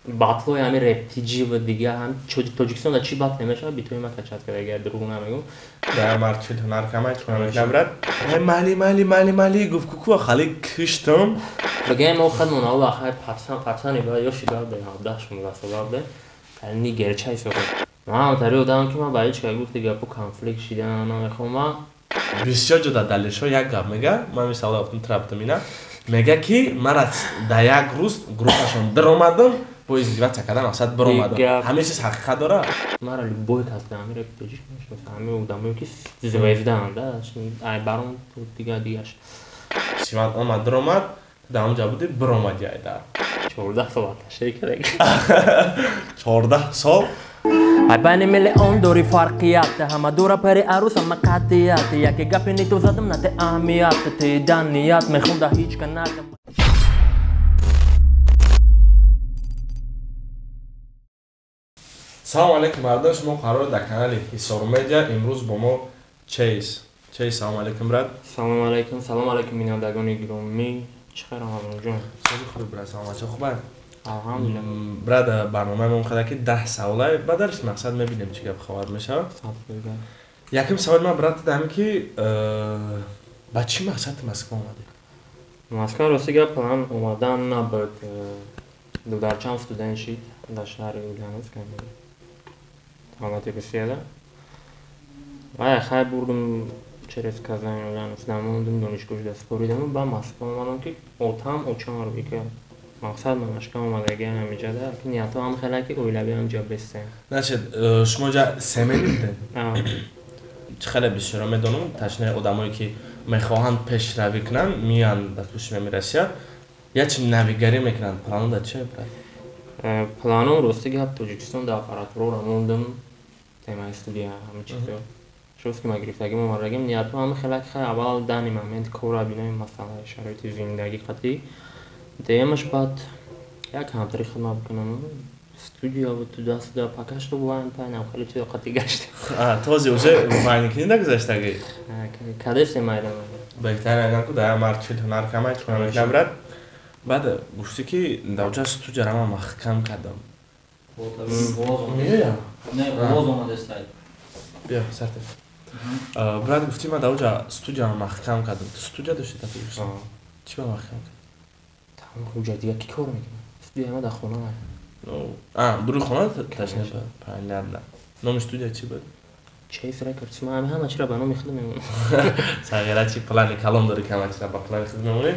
батлои ҳами рептиҷи ва дига ҳам Тоҷикистонда чӣ батле мешавад битои ма качад када агар дурӯғ намегӯм. Да марчил ҳунар камай чунамек набрад. Мали гуфт кукуа хали киштам. Багаи мо хадмон ава хай папсани ба ёши дабде 17-16 сола бе. Тани герчай сохо. Ма тари одам ки ма ба ҳеч кай гуфт дига по конфликт шидан намехом ма. Бисёр ҷода далилшо як гап мега. Ман мисал гуфтам траптамина. Мега ки мара да як рӯз группашон даромадам. Поездиваца кардам мақсад баромадам. Ҳамин чиз ҳақиқат дора? Мара любой касда ҳами рептиҷи мешавад. Ҳами одамое ки звездаанд, да. Ай баром дигаш. Симат омад даромад. Да онҷа буди баромади айда. 14 сол аташи керек. 14 сол? Ай байни миллион дори фарқият ҳама дора пари арӯс ҳама қатъият яке гапи ниту задам нате аҳамият тидан ният мехонда ҳеҷ канакам. Салом алейкум мардон, шумо қарор дар канали Ҳисор Медиа. Имрӯз бо мо Чейз. Салом алейкум брат. Салом алейкум бинандагони гиромӣ. Чӣ хайр ҳамаҷон? Сози худ брат, саломатчо хубай? Алҳамдулилла. Брат, барномаи мо мехоҳад ки 10 саволай ба дарш мақсад мебинем чӣ гап ховар мешавад. Яким саволи ман брат дам ки ба чӣ мақсад Москва омадӣ? Москва рости гап план омадан набуд. Дударчам студент шид дар шаҳри Ульяновск. Ҳолати Русияда. Ва хай бурдум через Казань Ульяновск намондум донишгоҳи дастпоридам ба Москва омадам ки отам очам рубика. Мақсад манашка омадаги ҳамиҷада ки ниятҳо ҳам хеле ки оилавӣ ҳам ҷа бестем. Значит, шумо ҷа семени будед? Чӣ хеле бисёра медонам, ташне одамое ки мехоҳанд пешравӣ кунанд, миянд ба пӯшиме мерасият. Я чи навигарӣ мекунанд, плануда чӣ брат? Планом рости гап Тоҷикистон дар аппаратура рамондам темаи студия ҳамин чизо. Шуст ки ма гирифтагим омадагим ниятҳо ҳам хеле ки аввал дани момент кора бинои масъалаи шароити зиндагӣ қатӣ. Деямаш баъд як ҳамтари хидмат бикунам. Студия ва туда-сюда пока что вайн пайнам хеле чизо қатӣ гашт. Този уже вайники нагузаштаги? Кадеш семайдам. Беҳтар наку да марчил ҳунар камай чунамек набрад. Баъд гуфтӣ ки давҷа студияро ман маҳкам кардам. Бия сартеф. Брат гуфтӣ ман давҷа студияро маҳкам кардам. Ту студия дошти дар Тоҷикистон? Чӣ ба маҳкам кард? Ҳуҷҷат дига ки кор мекунад? Студия ма дар хона ай. Дуруи хона ташне ба. Понятно. Номи студия чӣ буд? Чейз Records. Ман ҳама чира ба номи худам мемонам. Сағира чи плани калон дори ки ҳама чира ба плани худ мемонӣ?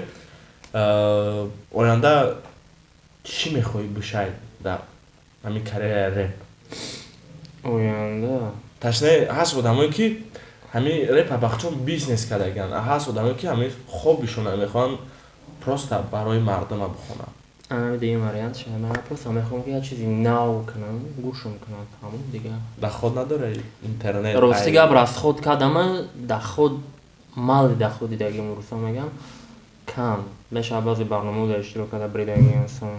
Оянда чӣ мехоҳӣ бошад дар ҳамин карьераи реп? Оянда ташне ҳаст одамое ки ҳамин репа бахчон бизнес кардаган. Ҳаст одамое ки ҳамин хоббишона мехоҳанд просто барои мардума бихонанд. Ана дигар вариант шаҳ ман просто мехоҳам ки як чизи нав кунам, гӯшум кунам ҳамон дига. Даход надорад интернет? Рости гап расход кардама даход мали даходи даги мурусо мегам кам. Мешавад баъзе барномаҳода иштирок карда бридаги инсон.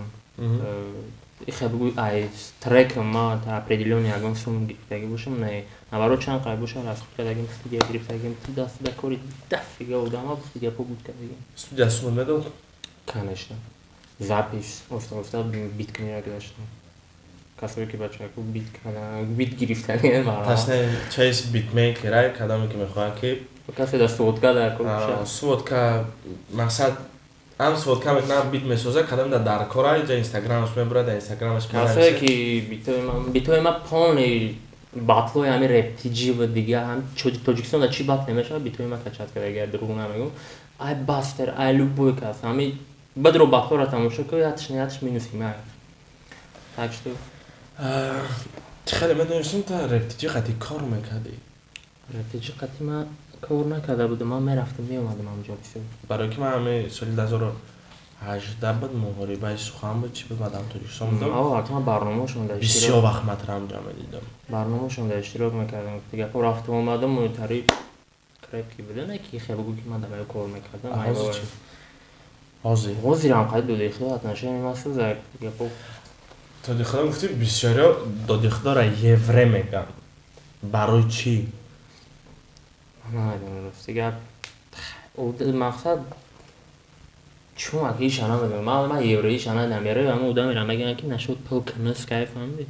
Хебгӯй ай трек ма та определённый ягон сум гирифтагӣ бошам, не. Наоборот чанд қай боша расход кардагим, студия гирифтагим, туда-сюда кори дафига одама студия побуд кардагим. Студия сум медод? Конечно. Запись оста биткунира гузаштам. Касое ки бачаку бит кардан, бит гирифтагем. Ташне чейз битмейкер ай кадаме ки мехоҳад ки касе да сводка дар кор бошад. Сводка мақсад ам сводка мекунам бит месоза кадаме дар кор ай ҷа инстаграмаш мебурад дар инстаграмаш касое ки битои ма полни батлои ҳами рептиҷи ва дига ҳам Тоҷикистонда чӣ батле мешавад битои ма качад када агар дурӯғ намегӯм. Ай бастер, ай любой кас ҳами бадро батлоро тамошо кӯ ятш минус ҳимай. Так что чӣ хеле медонистам та рептиҷи қатӣ кор мекардӣ? Рептиҷи қатӣ ма кор накарда будам, ман мерафтам меомадам ҳамҷо бисёр. Барои ки ман ҳамин соли 2018 буд муҳорибаи сухан буд чӣ буд ман дар Тоҷикистон будам. Ҳатма барномаашон дар бисёр вақт матрам ҷа медидам. Барномаашон дар иштирок мекардам. Дига по рафту омадам монитари крепки буда, не ки хебгӯ ки ман дар баё кор мекардам. Ҳозирам қайд додихӯ отношения ма сӯзак дига по додихӯ гуфтӣ бисёриё додихӯро евре мегӯянд. Барои чӣ? Намедонам рости гап. Мақсад چون اگه ایشان هم بدم من یوریش آن نمیاره اما اون میرم مگه اینکه نشود پول کنس کیف فهمیدی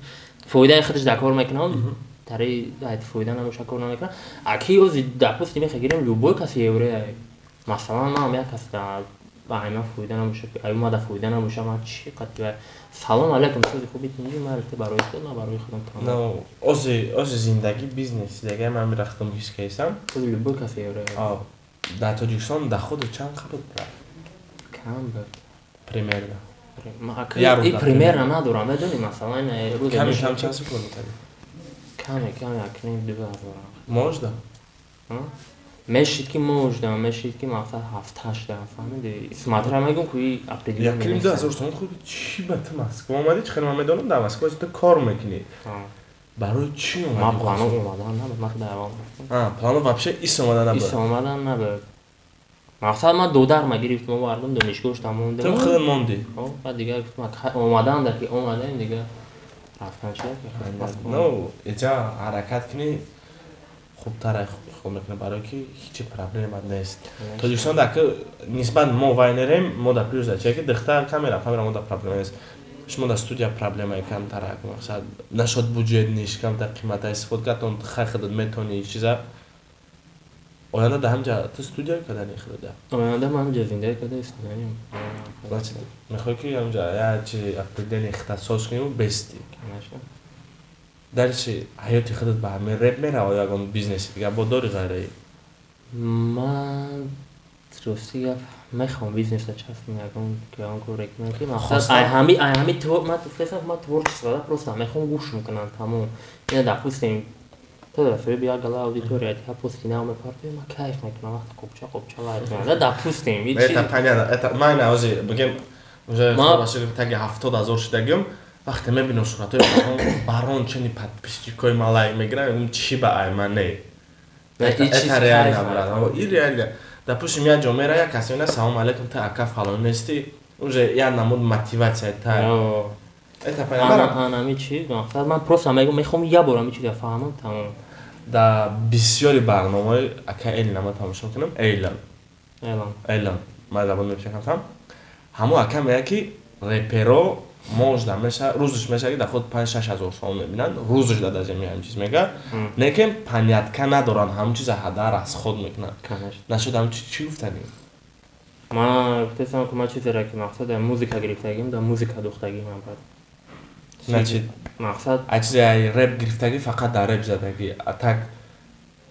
فایده خودش دکار میکنم تری دایت فایده نمیشه کار نمیکنه اکی از دپوس نمی خیریم لوبوی کسی یوری مثلا من یک کس در باهایم فایده نمیشه ایو ما در فایده نمیشه من چی قطعه سلام علیکم سوزی خوبی تینجی مرته برای خود نه برای خودم تمام از زندگی بیزنس دیگه من میرفتم بیس کیسم لوبوی کسی یوری در تاجیکستان در خود چند خبر کم بود پریمیر ما این پریمیر ندارم بدونی مثلا روز کمی کم چند سکول میتونی کمی اکنیم 2000 موجده مشید که موجده مشید که مثلا 7-8 فهمیدی اسمت را میگم که اپریل یکیم 2000 تومان خوبی چی به تو مسکو اومدی چه خیلی من میدونم در مسکو تو کار میکنی برای چی اومدی ما پلانو اومدن نبود ما دوام پلانو واپشه ایس اومدن نبود ایس اومدن نبود مثلا ما دو در ما گرفتم و بردم دانشگاهش تموم تو خودت موندی بعد دیگه اومدن در که اومدن دیگه رفتن چه نو اینجا حرکت کنی خوب‌تر خوب میکنه برای که هیچ پرابلمی نیست تاجیکستان در که نسبت ما واینریم ما در پیش داشته که دختر کاملا ما در پرابلم است شما در استودیا پرابلمی کم تر مقصد نشد بودجه نیست کم در قیمت استفاده کردن خرید میتونی چیزا آینده در همجا تو استودیا کدانی خریده آینده من همجا زنده کده استودیویم میخوای که همجا یا چی اپریدن اختصاص کنیم بستی در چی حیاتی خودت به همه رب میره و یا اون بیزنسی دیگه با داری غیره من راستی میخوام بیزنس چسب میگم که اون کار کنم که مثلا همی تو ما تو فکر ما تворчество просто میخوام گوش میکنم تمام اینا допустим تو دفعه بیا گلا اودیتوریات ها پستینا و پارتی ما کیف میکنم وقت کوبچا لایت نه допустим هیچ это понятно это من اوزی بگم ما باشه تاگه 70000 شدگم وقتی میبینم صورتای بارون چنی подписчикой малай میگیرن اون چی با ایمانه это реально брат и реально допустим я جمعه یا کسی نه سلام علیکم تا اکا فلان نستی уже я намуд мотивация та это понятно انا میچی مثلا من просто میخوام یه بار میچی فهمم تمام در بسیاری برنامه اکا اعلام تماشا کنم اعلام ما زبان میپشم همو اکا میگه که رپرو موجود میشه روزش میشه که در خود 5-6 هزار سوم میبینن روزش داده زمین همین چیز میگه نه که پنیاتکا ندارن همون چیز هدر از خود میکنن نشد همون چی گفتنی ما گفتم که ما چیزی را که مقصد موزیکا گرفتگیم در موزیکا دختگیم هم بعد نچید مقصد اجزای رپ گرفتگی فقط در رپ زدگی اتاک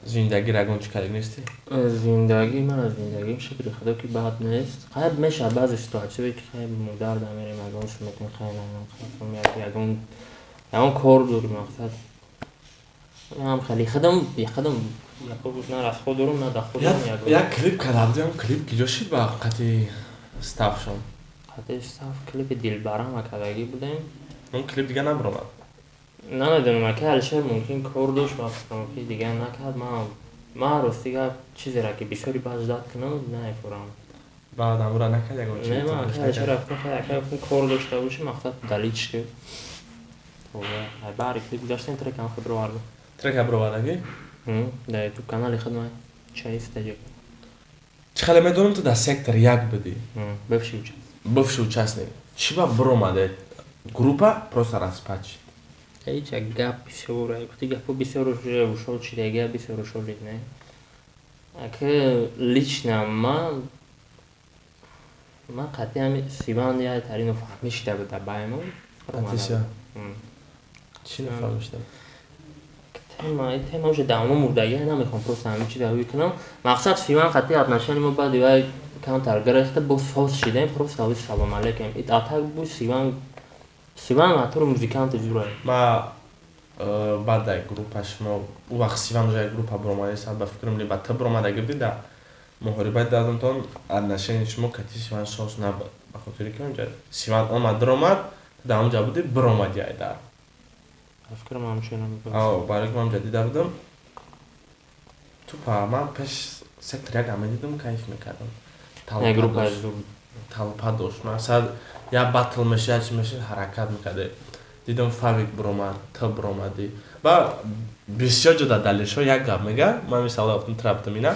زندگی رگون چی کاری نیستی؟ زندگی من از زندگیم شکلی خدا که بد نیست خیلی میشه بعضی سیتواسیونی که خیلی مدار دمیریم اگه میتونم خیلی نمیخوام اگه کار داری مقصد هم خیلی خودم یه بود نه از خود دارم نه در خودم یک کلیپ کرده بودیم کلیپ کجا شد با قطعی استاف شد قطعی استاف کلیپ دلبرم اکادگی بودیم اون کلیپ دیگه نبرامد نمیدونم اگه هلشه ممکن کار داشت وقتی که دیگه نکرد من راستی چیزی را که بسیاری باز داد کنم نمیفورم بعد امورا نکرد یکم چیزی نه من هلشه رفتم خیلی کار داشته باشی مقصد دلیچ کرد باری کلیپ داشتیم ترکم خود رو وارد ترک برو واردگی؟ در تو کانال خود من چه استجاب چه خیلی میدونم تو در سکتر یک بدی بفشی участник چی با برو ماده گروپا просто распач هیچ گپ بسیار گفتی گپ بسیار روشال چیده بسیار روشال لید نه اگه لیچنا من قطعی همی سیوان یا ترین فهمیشته بود در بایمون اتیسیا چی نفهمیشته؟ تیما اوشه دامو مردگی نمیخوام پروست همین چی دهوی کنم مقصد سیوان قطعی اتنشانی ما بعد یای کم ترگرسته با ساس شیدیم پروست هاوی سلام علیکم ایت اتاک بود سیوان اتور موزیکانت جوره ما بعد در گروپش ما او وقت سیوان جای گروپا بروماده سال بفکرم لی بعد بروماده گبی در محاربت دادم تون اتنشانی شما کتی سیوان ساس نبود بخاطری که اونجا سیوان آمد درومد در اونجا بودی برومادی های در افکرم همچنین برای که من جدیده بودم تو پا من پیش سکتر یک همه دیدم کیف میکردم طلبه داشت مثلا یا بطل میشه یا چی میشه حرکت میکرده دیدم فاویک برومد تا برومدی و بسیار جدا دلیش ها یک گپ میگه من مثلا افتم ترابتم اینا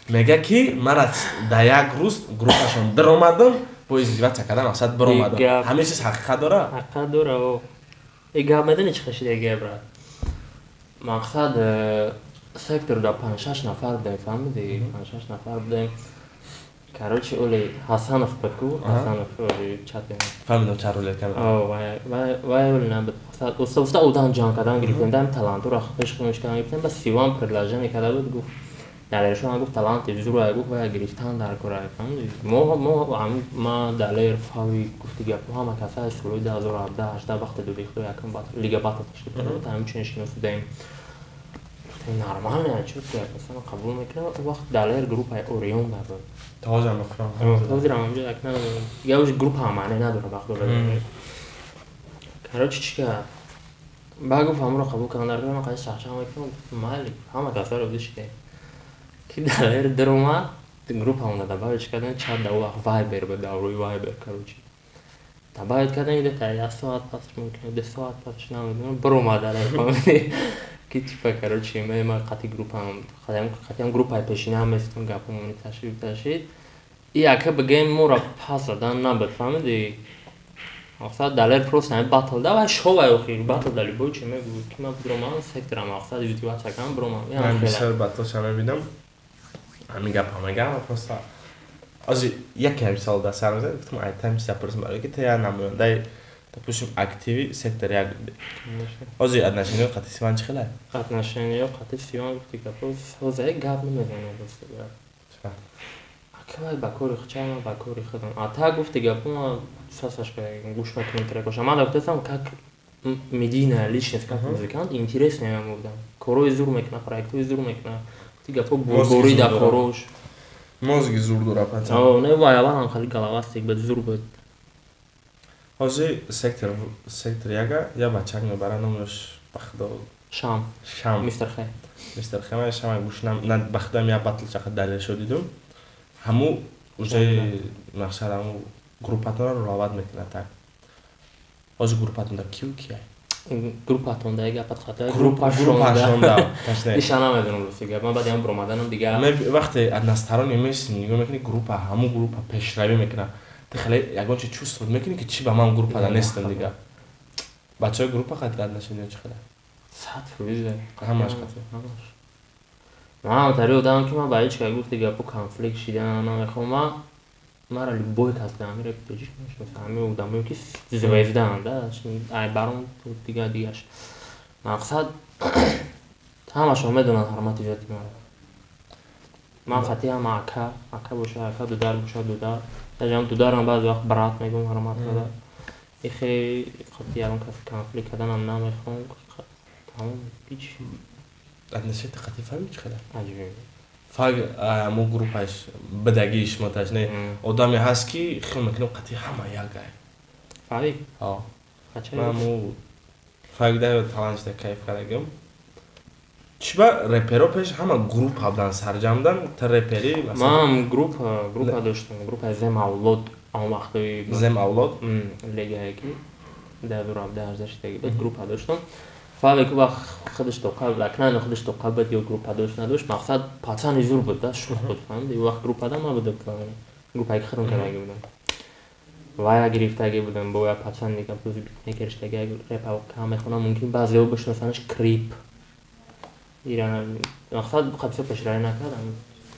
میگه که من در یک روز گروپشون در اومدم бо издивац кардам мақсад баромад ҳамин чиз ҳақиқат дора ҳақиқат дора и гап медони чӣ хашидаги брат мақсад секторда 5-6 нафар будем фаҳмиди 5-6 нафар будем короче оли ҳасанов буд ку ҳасанов оли чати фаҳмидам ча рӯле кам вай оли набуд мақсад уста одан ҷамъ кардан гирифтем дам талантуро пешхониш кардан гирифтем ба Сиван предложение карда буд гуфт далершон гуфт таланти зура гуфт вай гирифтан дар кора фаҳмиди ма далер фави гуфти гап ҳама касаи соли 2017-18 вақте дубихто якам лига батл ташкил карда буд ҳамчунин шиносидем нормально чуд гап масалан қабул мекунам вақт далер группаи Орион буд ҳозирам мефаҳмам ҳозирам ҳамҷо якна я уж группа маъне надора вақто короче чӣ кард ба гуфт ҳамро қабул кардам дар кора ман қайси шахшам мекунам майли ҳама касаро диште ки далер даромад группамон добавить кардем чат да вақт вайбер буд даврои вайбер короче добавить кардем где-то 1 соат пас мумкин 2 соат пас намедонам баромад далер фаҳмидӣ ки типа короче ма қати группам қатиам группаи пешина ҳам местон гапамони ташид и яка бигем моро пас задан набуд фаҳмидӣ мақсад далер просто ҳамин батл давай шовай охир батл дали бой чӣ мегӯ ки ман бироман секторам мақсад ютубача кам бироман ман бисёр батлша мебинам ҳамин гапа мегам просто ози яке мисол да сар мезад гуфтам айтам чиза пурсам барои ки то я намояндаи допустим активи сектор як ози отношения қати Сиван чӣ хеле отношения қати Сиван гуфти гапо ҳозир гап намезанам дости акавай ба кори хичай ман ба кори худам а та гуфти гапо сасашка гӯш мекунем трекоша ман доктесам как медийная личность как музыкант интересная ям будам корои зур мекуна проектои зур мекуна гуфти гапо борида корош мозги зур дора патан не ваяварам хали галавастик буд зур буд ҳозир сектор яга я бачак мебара номаш бахудо шам мистер хай шама гӯшнам на бахудам я батлчақа далел шудидум ҳаму уже мақсад ҳаму группатонро ровад мекунад так ҳозир группатонда кию кия группатонда як гапат хата группашонда иша намедонам рости гап ман баъд ям биромаданам дига вақте одностороне месини нигоҳ мекунӣ группа ҳаму группа пешравӣ мекунад ти хеле ягон чи чувство мекунӣ ки чӣ ба ман группада нестам дига бачаҳои группа қадр отношения чӣ хеле 100% ҳамаш қадр ман тари одамам ки ман ба ҳеҷ кас гуфти гапу конфликт шидан намехоҳам мара любой кас да амира пеҷиш мешинасам ҳамин одамое ки звездаанд ай баром дигаш мақсад ҳамашон медонанд ҳурмати ҷоти мара ман қатиам ака боша ака дудар боша дудар ҷам дударам баъзе вақт брат мегӯм ҳурмат када ихе қати ягон каси конфликт карданам намехоҳам тамом ҳеҷ отношенияти қати фаҳми чӣ хеле аҷиб фаг мо группаш бидагии шумо ташне одаме ҳаст ки хел мекунем қати ҳама якай фави ман мо фагда таланчда кайф кардагам чӣ ба реперо пеш ҳама группа будан сарҷамдан та репери ман группа доштам группаи зем авлод он вақтои зем авлод легае ки 2017-18 буд группа доштам фаве ки вақт худаш тоқа акнайно худаш тоқа буд ё группа дошт надошт мақсад пацани зур буд да шух буд фаҳмиди вақт группада ма будам группае ки худам кардаги будам вая гирифтаги будам бо я пацан дига битмекерштаги репа кам мехонам мумкин баъзеҳо бишносанаш крип мақсад қадисо пешравӣ накардам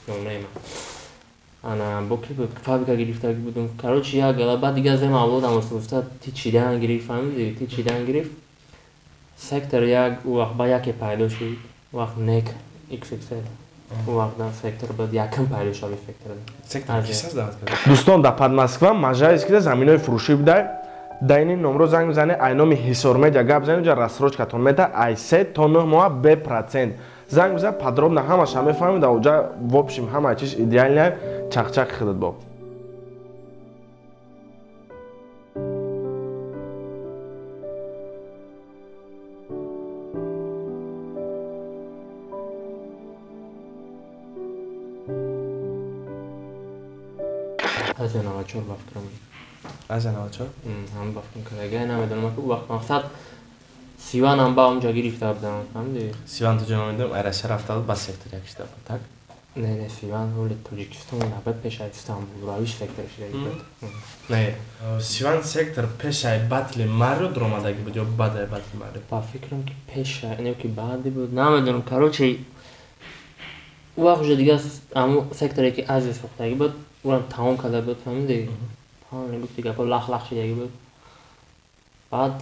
номнаи ман ана бо ки буд фабрика гирифтаги будам короче як гала баъд дига зем авлодам гуфта ти чидан гирифт фаҳмиди ти чидан гирифт сектор як вақт ба яке пайдо шуд вақт нек xxl вақт сектор буд якам пайдо шави дӯстон дар Подмосква маҷаест ки заминои фурӯшӣ буда дар ин номро занг бизанед ай номи ҳисор медиа гап занед ҷа рассрочкатон мета ай 3 то 9 моҳа бе процент занг бизан подробно ҳамаша мефаҳмед оҷа в общем ҳама чиз идеальная чақчақ худат бо аз 94 ба фикрам аз 94 ҳам ба фикрам кардаги намедонам ки вақт мақсад Сиванам ба онҷа гирифта будам фаҳмиди Сиван то ҷо намедонам айраша рафта буд ба сектор як шида буд так نه سیوان ولی تاجیکستان نبود پیش از استانبول راویش سکترش دیگه بود. نه سیوان سکتر پیش از باتل مارو درآمدگی بود یا بعد از باتل مارو؟ با فکرم که پیش اینو که بعدی بود نمیدونم کاروچی وقت دیگه امو سکتری که از ساختگی بود اون تمام کرده بود فهمیدی؟ همین گفت دیگه با لخ شدگی بود. بعد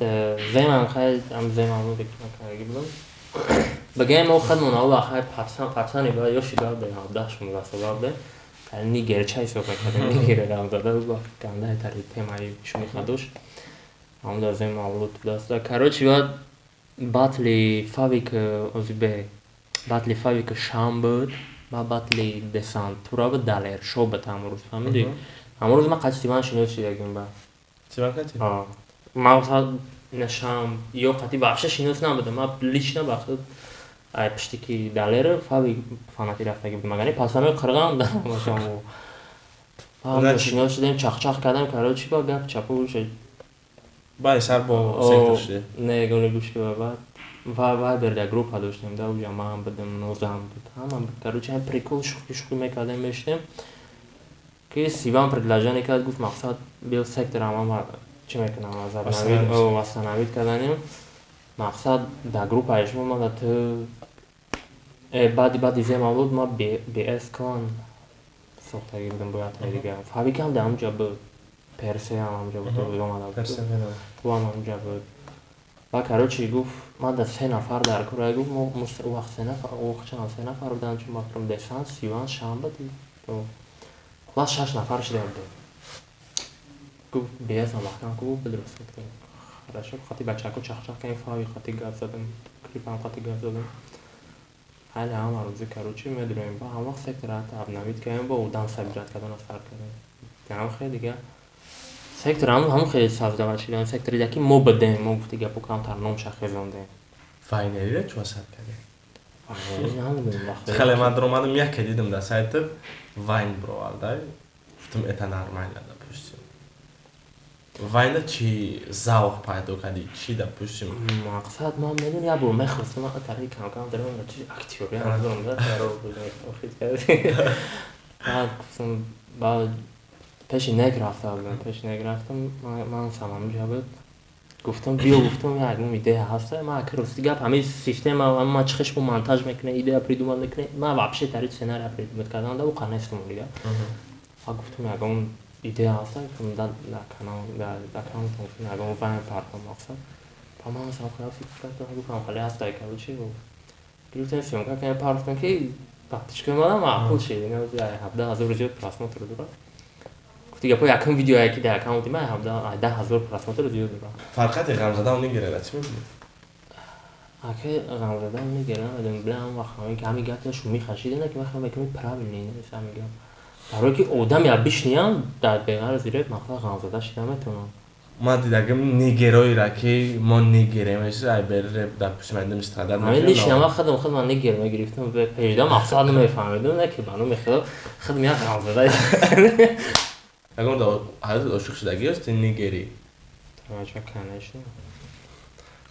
زمان خیلی زمان رو بکنم بودم. بگم ما خدمون اول آخر پرسانی باید یا شیدار به داشت مواصلات به نیگر چای صحبت کردیم نیگر رام داده بود با کنده تری تمایی شمی خدوش هم دازم معلومات داشت. کاروچی بعد باتلی فابریک ازبه باتلی فابریک شام بود با باتلی دسانت تورا بود دلار شو به تامروز فهمیدی؟ امروز ما قصدی من شنید شدیم با. چیکار کردی؟ ما مثلا نشام یا قطعی واقعا شنید نبودم ما لیش نباخت پشتی که دلار فابریک فناتی رفته بود مگانی پاسامه قرقام دارم باشم و هم شنید شدیم چاق کردم کاروچی با گپ چپو شد. با سر با سکتر شده. نه گونه گوش که بعد و برده گروپ داشتیم داو جمع هم بدم نوزم بود هم کاروچی هم پریکول شوخی میکردیم میشتیم که سیوان پردلاجانی کرد گفت مقصد بیل سکتر هم چی میکنم از نوید او واسه نوید کردنیم مقصد در گروپ هایش ما تو بعدی زیم بود ما بی اس کان ساخته بودم باید دیگه فابریک هم در همونجا بود پرسه هم همونجا بود تو هم همونجا بود و کاروچی گفت ما در 3 نفر در کره گفت ما وقت 3 نفر بودن چون ما فرم دسان سیوان شام بودی خلاص 6 نفر شده بود گفت بیاز محکم گفت بدرست کنیم خلاص خاطی بچه‌ها چخ کنیم فای خاطی گاز زدم کلیپ هم خاطی گاز زدم حالا هم روزی کاروچی میدونیم با هم وقت سکتر اب نوید کردیم با اودان سبیرات کردن اثر کردیم هم خیلی دیگه سکتر هم خیلی سازدار شدن سکتری دکی مو بدیم مو گفتی گپو کام ترنم شخصونده فاینلی رو چه اثر کرده فاینلی خیلی من درآمدم یک دیدم در سایت واین برو گفتم اتا نرمال پشت واین چی ذوق پیدا کردی چی در پشت مقصد ما میدونی یا برو مخصوصا من تری کم دارم چی اکتیوری هم دارم رو خیلی کردی بعد پیش نگرفتم من سامم جابت گفتم گفتم ایده هسته ما کرستی گپ همه سیستم ما چخش با مونتاژ میکنه ایده پریدومان میکنه ما واپس تری سناریو پریدومت کردن دو قناستم دیگه گفتم اگه ایده هسته که در کانال فونکشن اگه وان پارت مقصد با ما مثلا فکر کردم گفتم خالی هست که چی گفتم فیلم که پارت کنم که بعدش که ما معقول شد اینا 17000 جو پراسموتر داره دیگه پای یکم ویدیویی که در اکانتی من هم 10000 پراسموتر زیاد دارم فرقت غمزده اون نگیره چی میگی اگه غمزده اون نگیره من بلام وقتی که همین گاتش میخشیده نه که وقتی میگم پرابلم نیست میگم برای که آدم یا بشنیان در بغیر زیرت مثلا غمزده شده میتونم ما دیدم نگیرایی را که ما نگیریم میشه ای بره در پشت من استفاده نمیکنم من نشنم خودم من نگیرم گرفتم به پیدا مقصد نمیفهمیدم نه که بانو میخواد خودم یا غمزده اگر دا حالت عاشق شدگی است نگیری توجه کنش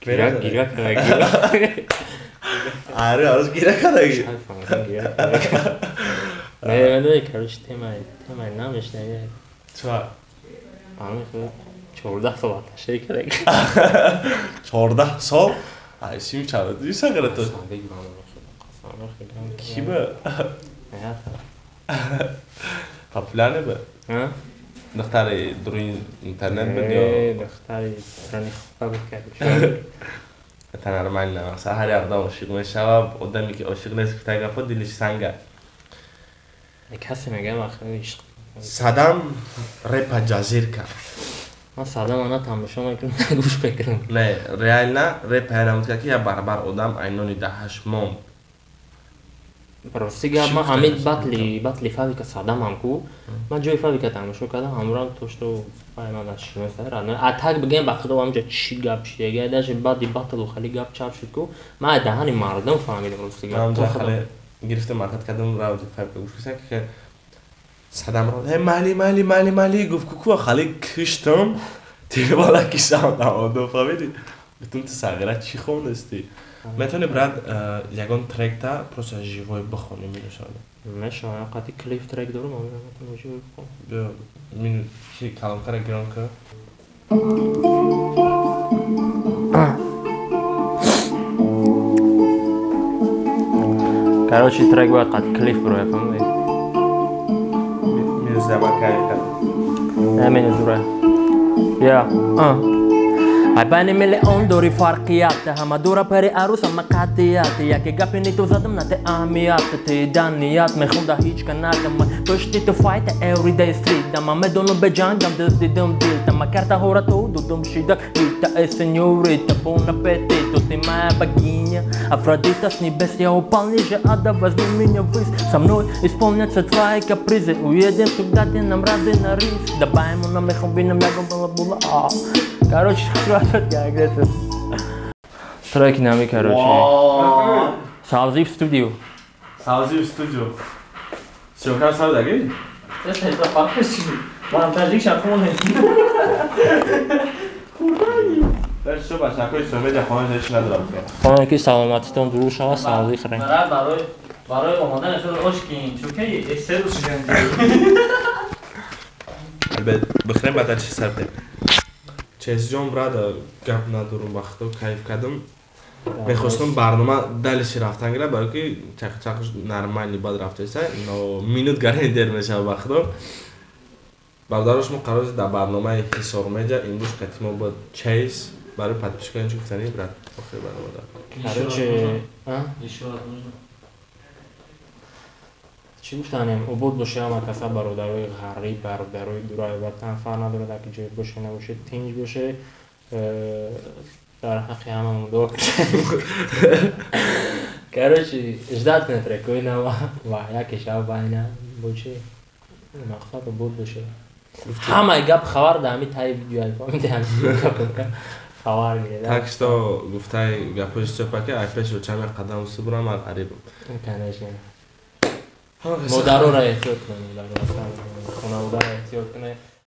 نه گیرا کنگی آره از گیرا کنگی نه نه کارش تمای نامش نه چرا آن خود 14 سال تشریح کرد 14 سال ایشیم چرا دیگه کرد تو کی به نه پاپولار به ها دختری دروی اینترنت بود یا دختری رانی خواب کرد تنها رو من نه مثلا هر آدم عاشق میشه و آدمی که عاشق نیست که تاگه خود دلش سنگه کسی میگه آخه عشق صدام رپ جزیر کرد من صدام آنها تماشا میکنم گوش بکنم نه ریال نه رپ هرمت که یا برابر آدم اینونی دهش مام براستی گفت من همین باتلی فاوی که صدام هم کو من جای فاوی که تماشا کردم همون توش تو پای من داشت مثلا نه اتاک بگم بخدا اونجا چی گپ شد یا داش بعدی باتل خالی گپ چاپ شد کو ما دهانی مردم فهمیدم براستی گفت تو خالی گرفته مارکت کردم راو فاوی گوش کردم که صدام رو مالی گفت کوکو خالی کشتم دیگه بالا کشتم دو فهمیدی بتون تو ساغره چی خوندستی؟ میتونی برات یکان ترک تا پروسه جیوی بخونی می‌نشانه. میشه قطعی کلیپ ترک دارم میتونم جیوی بخونم. بیا من کی کلام کار گران که Короче, трек باید قطعی کلیپ بروه فهمیدی؟ میرسه با کاری کرد. همین دوره. بین میلیون دوری فرقیات همه دورا پری عروس همه قطعیات یکی گپی نیتو زدم نته اهمیت تی دانیات میخونده هیچ کنارم پشتی تو فایت every day street دم میدونم به جنگم دست دیدم دیل تم کرده هورا تو دودم شیده ایتا ای سنیوریتا بون апетito ти моя богиня Афродита с небес я упал ниже ада возьми меня ввысь со мной исполнятся твои капризы уедем туда где нам рады на рис добавим нам мехом вином ягом была Короче, хватит, я агрессив. Трек нами, короче. Savzi studio. Savzi studio. Şokan sav da gel. Sen de farklı montajlık şakon ne? Ben şu başa koy söyle خانه داشت ندارم. خانه که سلامتیتون درو شما سازی خرین. برای اومدن اصلا آشکین چون که اکسل رو شدن. البته بخریم بعد چی سرده. چیز جام برادا گپ ندارم وقتا کیف کردم. میخواستم برنامه دلش رفتن گره برای که چقش نرمالی بعد رفته است. اینو مینوت گره دیر میشه وقتا. برادرش ما قرار است در برنامه حساب میجا امروز قطعی با چیز برای پادپیش کنیم چون کنیم برات آخر برنامه دار. Короче, چی گفتنیم؟ عبود باشه اما کسا برادرای غریب برادرای دورای وطن فرق نداره در که جای باشه نباشه تنج باشه در حقی هممون دعا کنیم. Короче, ждать не прикольно و یکی شب باینه باشه مقصد عبود باشه. همه گپ خبر دامی تای ویدیو فهمیدی همین خبر میده. تاکستا گفته گپش چه پکه ایپش رو چند قدم سو برم غریبم. کنشم. مادر رو احتیاط کنیم.